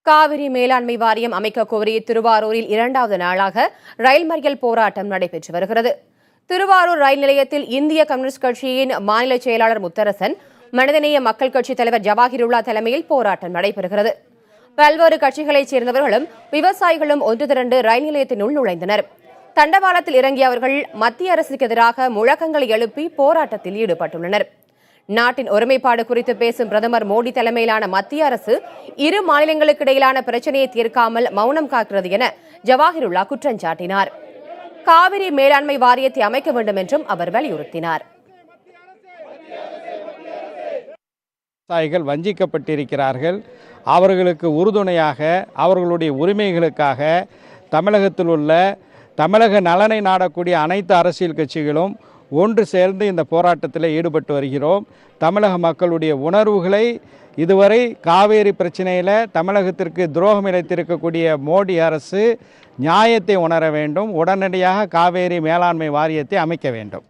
காவிரி மேலாண்மை வாரியம் அமைக்க கோரி திருவாரூரில் 2வது நாளாக ரயில் மறியல் போராட்டம் நடைபெற்று வருகிறது. திருவாரூர் ரயில் நிலையத்தில் இந்திய கம்யூனிஸ்ட் கட்சியின் மாநில செயலாளர் முத்தரசன், மனிதநேய மக்கள் கட்சித் தலைவர் ஜவாஹிருல்லா தலைமையில் போராட்டம் நடைபெறுகிறது. பல்வேறு கட்சிகளைச் சேர்ந்தவர்களும் விவசாயிகளும் ஒன்று திரண்டு ரயில் நிலையத்தினுள் நுழைந்தனர். தண்டவாளத்தில் இறங்கிய அவர்கள் மத்திய அரசுக்கு எதிராக முழக்கங்களை எழுப்பி போராட்டத்தில் ஈடுபட்டுள்ளனர். நாட்டின் ஒருமைப்பாடு குறித்து பேசும் பிரதமர் மோடி தலைமையிலான மத்திய அரசு இரு மாநிலங்களுக்கு இடையிலான பிரச்சனையை தீர்க்காமல் மௌனம் காக்கிறது என ஜவாஹிருல்லா குற்றம் சாட்டினார். காவிரி மேலாண்மை வாரியத்தை அமைக்க வேண்டும் என்றும் அவர் வலியுறுத்தினார். விவசாயிகள் வஞ்சிக்கப்பட்டிருக்கிறார்கள். அவர்களுக்கு உறுதுணையாக அவர்களுடைய உரிமைகளுக்காக தமிழகத்தில் உள்ள தமிழக நலனை நாடக்கூடிய அனைத்து அரசியல் கட்சிகளும் ஒன்று சேர்ந்து இந்த போராட்டத்தில் ஈடுபட்டு வருகிறோம். தமிழக மக்களுடைய உணர்வுகளை இதுவரை காவேரி பிரச்சனையில் தமிழகத்திற்கு துரோகம் இழைத்திருக்கக்கூடிய மோடி அரசு நியாயத்தை உணர வேண்டும். உடனடியாக காவேரி மேலாண்மை வாரியத்தை அமைக்க வேண்டும்.